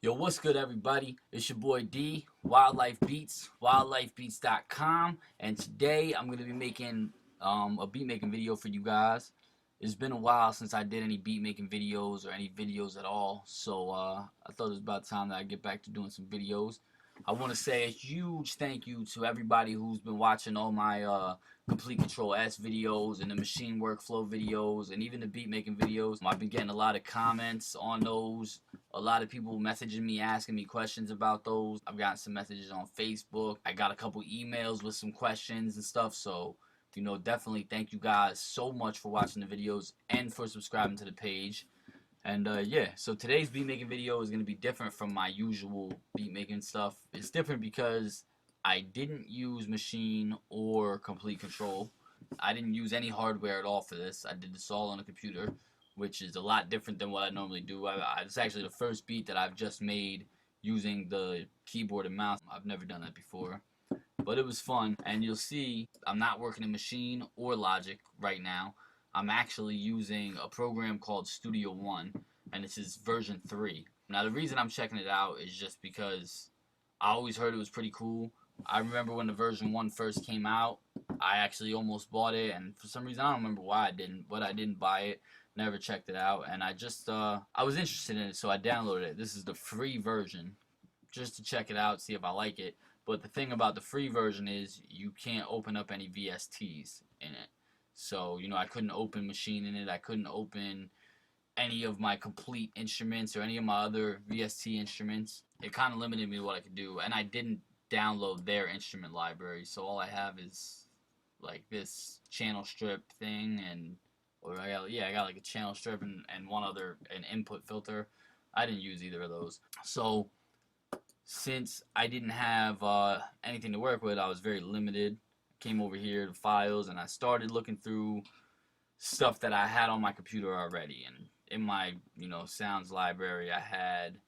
Yo, what's good, everybody? It's your boy D, Wildlife Beats, wildlifebeats.com, and today I'm gonna be making a beat making video for you guys. It's been a while since I did any beat making videos or any videos at all, so I thought it was about time that I get back to doing some videos. I want to say a huge thank you to everybody who's been watching all my Complete Control S videos and the machine workflow videos and even the beat making videos. I've been getting a lot of comments on those, a lot of people messaging me, asking me questions about those. I've gotten some messages on Facebook. I got a couple emails with some questions and stuff. So, definitely thank you guys so much for watching the videos and for subscribing to the page. And yeah, so today's beat making video is going to be different from my usual beat making stuff. It's different because I didn't use machine or complete control. I didn't use any hardware at all for this. I did this all on a computer, which is a lot different than what I normally do. It's actually the first beat that I've just made using the keyboard and mouse. I've never done that before, but it was fun. And you'll see I'm not working in Machine or Logic right now. I'm actually using a program called Studio One, and this is version 3. Now the reason I'm checking it out is just because I always heard it was pretty cool. I remember when the version 1 first came out, I actually almost bought it, and for some reason I don't remember why I didn't, but I didn't buy it. Never checked it out, and I was interested in it, so I downloaded it. This is the free version, just to check it out, see if I like it. But the thing about the free version is you can't open up any VSTs in it. So, I couldn't open Machine in it. I couldn't open any of my complete instruments or any of my other VST instruments. It kind of limited me to what I could do, and I didn't download their instrument library, so all I have is like this channel strip thing, and I got like a channel strip and one other, an input filter. I didn't use either of those. So since I didn't have anything to work with, I was very limited. Came over here to files, and I started looking through stuff that I had on my computer already. And in my sounds library, I had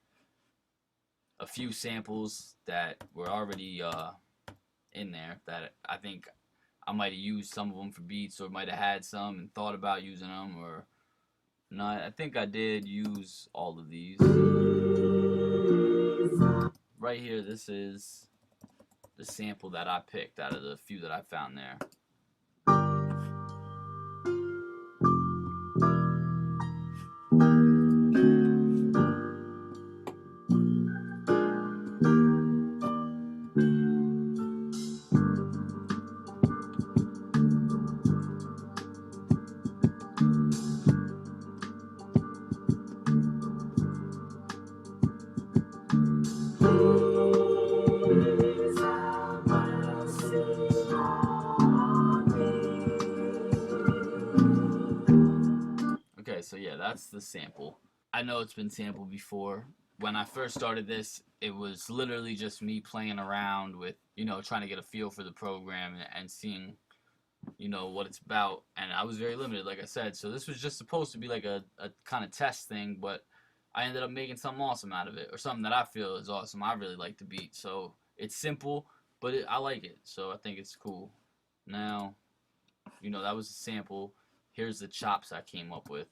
a few samples that were already in there that I think I might have used some of them for beats, or might have had some and thought about using them, or not. I think I did use all of these. Right here, this is the sample that I picked out of the few that I found there. Okay, so yeah, that's the sample. I know it's been sampled before. When I first started this, it was literally just me playing around with, trying to get a feel for the program and seeing, what it's about. And I was very limited, like I said. So this was just supposed to be like a kind of test thing, but I ended up making something awesome out of it, or something that I feel is awesome. I really like the beat. So it's simple, but I like it. So I think it's cool. Now, that was a sample. Here's the chops I came up with.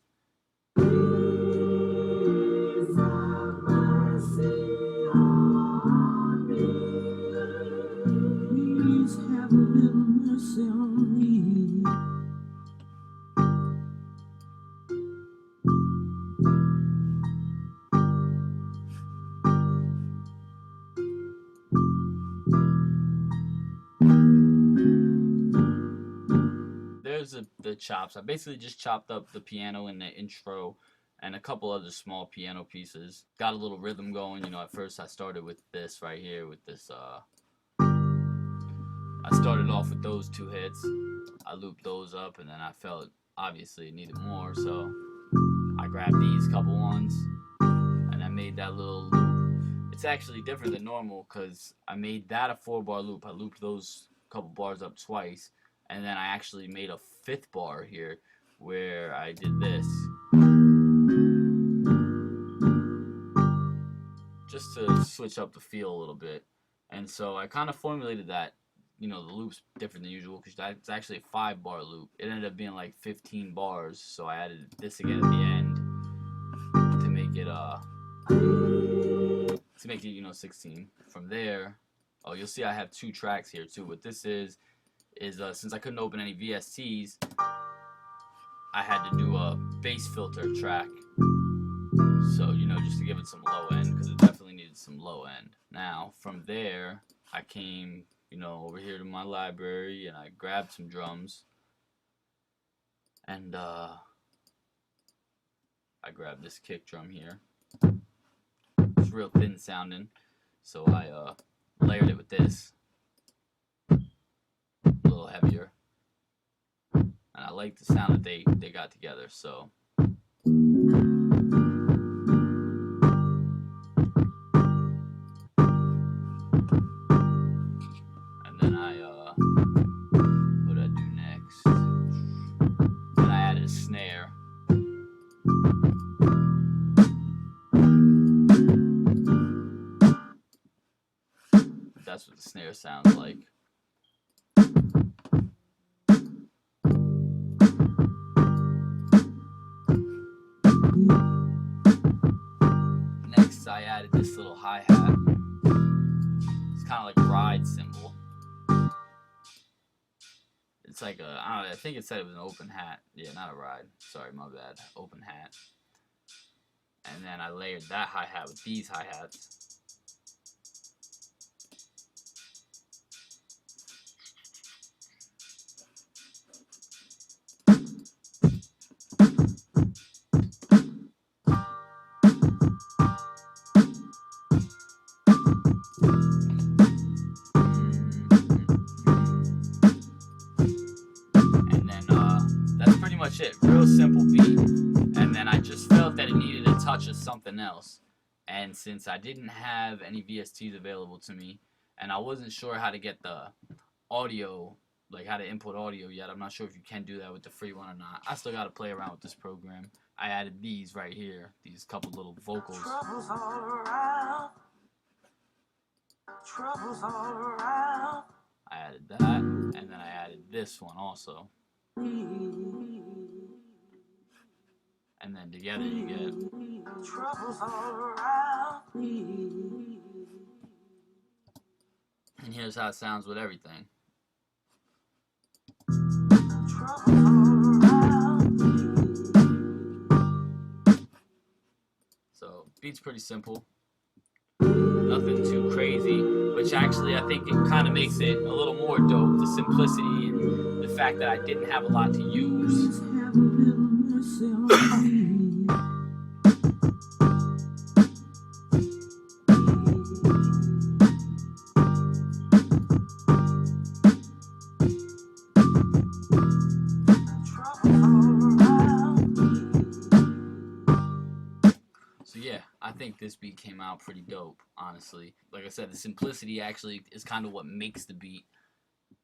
There's the chops. I basically just chopped up the piano in the intro and a couple other small piano pieces. Got a little rhythm going. At first I started with this right here, with this I started off with those 2 hits. I looped those up, and then I felt obviously it needed more, so I grabbed these couple ones and I made that little loop. It's actually different than normal because I made that a 4-bar loop. I looped those couple bars up twice, and then I actually made a 5th bar here where I did this just to switch up the feel a little bit. And so I kind of formulated that. The loop's different than usual because it's actually a 5-bar loop. It ended up being like 15 bars, so I added this again at the end to make it make it, 16. From there, oh, you'll see I have 2 tracks here too. What this is since I couldn't open any VSTs, I had to do a bass filter track. So, just to give it some low end, because it definitely needed some low end. Now, from there, I came, over here to my library, and I grabbed some drums. And, I grabbed this kick drum here. It's real thin sounding, so I, layered it with this. A little heavier. And I like the sound that they got together, so... what did I do next? Then I added a snare. That's what the snare sounds like. Next, I added this little hi-hat. It's kind of like a ride cymbal. It's like I think it said it was an open hat. Yeah, not a ride. Sorry, my bad. Open hat. And then I layered that hi-hat with these hi-hats. Much it. Real simple beat. And then I just felt that it needed a touch of something else. And since I didn't have any VSTs available to me, and I wasn't sure how to get the audio, like how to input audio yet, I'm not sure if you can do that with the free one or not. I still got to play around with this program. I added these right here, these couple little vocals. Troubles all around. Troubles all around. I added that, and then I added this one also. And then together you get troubles all around. And here's how it sounds with everything. Troubles all around. So beat's pretty simple. Nothing too crazy, which actually I think it kind of makes it a little more dope. The simplicity and the fact that I didn't have a lot to use. So yeah, I think this beat came out pretty dope, honestly. Like I said, the simplicity actually is kind of what makes the beat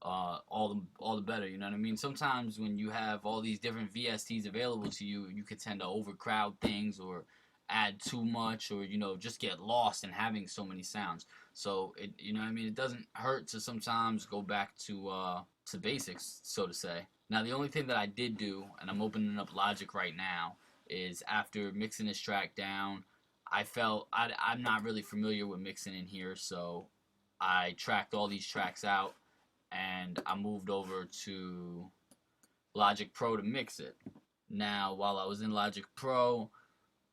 all the better, you know what I mean? Sometimes when you have all these different VSTs available to you, you could tend to overcrowd things or add too much, or just get lost in having so many sounds. So it, what I mean, it doesn't hurt to sometimes go back to basics, so to say. Now the only thing that I did do, and I'm opening up Logic right now, is after mixing this track down, I felt I'm not really familiar with mixing in here, so I tracked all these tracks out and I moved over to Logic Pro to mix it. Now, while I was in Logic Pro,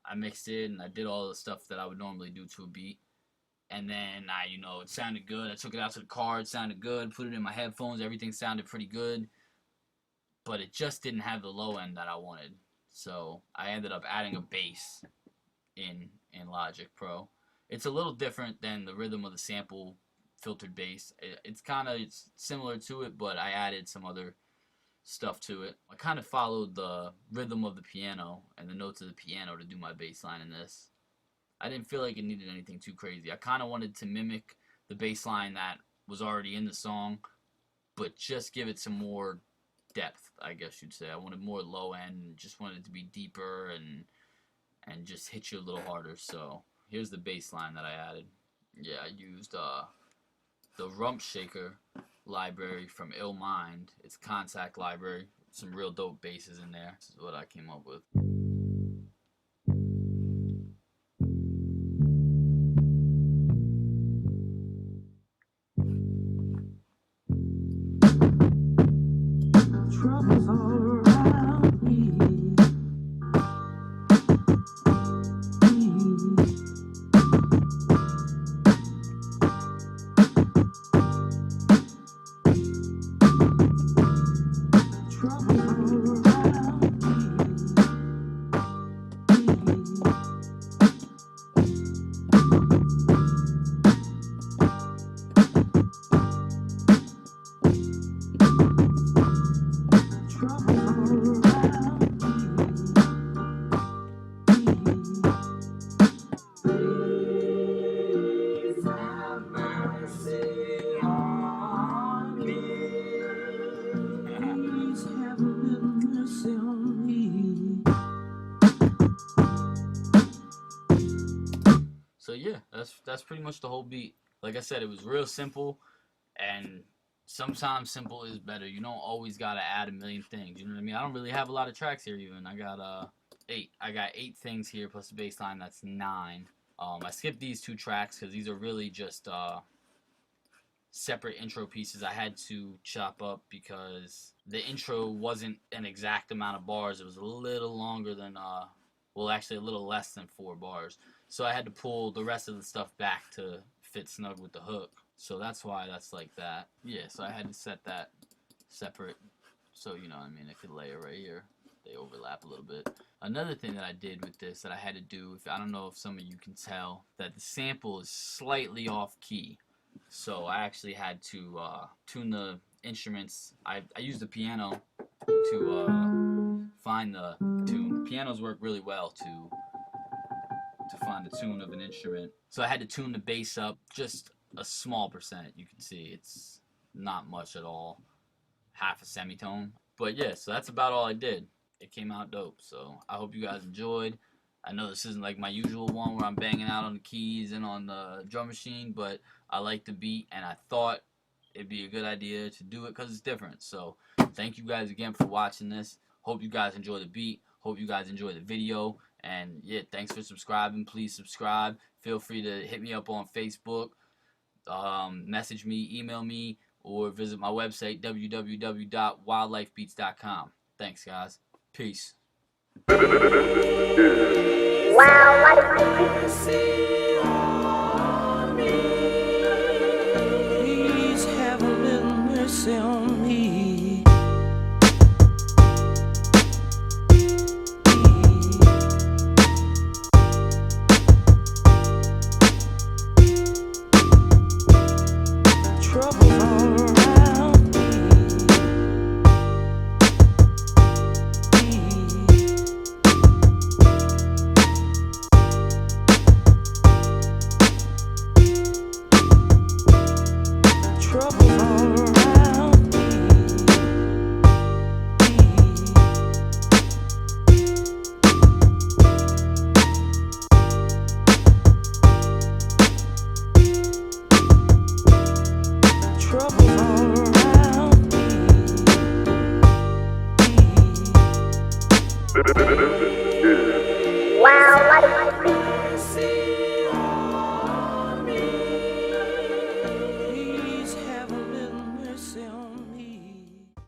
I mixed it and I did all the stuff that I would normally do to a beat. And then it sounded good. I took it out to the car, it sounded good, put it in my headphones, everything sounded pretty good. But it just didn't have the low end that I wanted. So I ended up adding a bass in Logic Pro. It's a little different than the rhythm of the sample filtered bass. It's similar to it, but I added some other stuff to it. I kind of followed the rhythm of the piano and the notes of the piano to do my bass line in this. I didn't feel like it needed anything too crazy. I kind of wanted to mimic the bass line that was already in the song, but just give it some more depth, I guess you'd say. I wanted more low end, just wanted it to be deeper and just hit you a little harder. So here's the bass line that I added. Yeah, I used the Rump Shaker library from Ill Mind. It's Contact library. Some real dope basses in there. This is what I came up with. that's pretty much the whole beat. Like I said, it was real simple, and sometimes simple is better. You don't always gotta add a million things. You know what I mean? I don't really have a lot of tracks here even. I got 8. I got 8 things here plus the bass line. That's 9. I skipped these 2 tracks because these are really just separate intro pieces I had to chop up because the intro wasn't an exact amount of bars. It was a little longer than well, actually a little less than 4 bars. So I had to pull the rest of the stuff back to fit snug with the hook. So that's why that's like that. Yeah, so I had to set that separate so, you know what I mean, it could layer right here. They overlap a little bit. Another thing that I did with this that I had to do, I don't know if some of you can tell, that the sample is slightly off key. So I actually had to tune the instruments. I used the piano to find the tune. Pianos work really well to find the tune of an instrument. So I had to tune the bass up just a small percent. You can see it's not much at all. Half a semitone. But yeah, so that's about all I did. It came out dope. So I hope you guys enjoyed. I know this isn't like my usual one where I'm banging out on the keys and on the drum machine, but I like the beat and I thought it'd be a good idea to do it because it's different. So thank you guys again for watching this. Hope you guys enjoy the beat. Hope you guys enjoy the video. And yeah, thanks for subscribing. Please subscribe. Feel free to hit me up on Facebook, message me, email me, or visit my website, www.wildlifebeats.com. Thanks, guys. Peace. Please have a little mercy on me. Trouble all around me. Trouble all around me. Trouble all around me. Wow, Lyfe.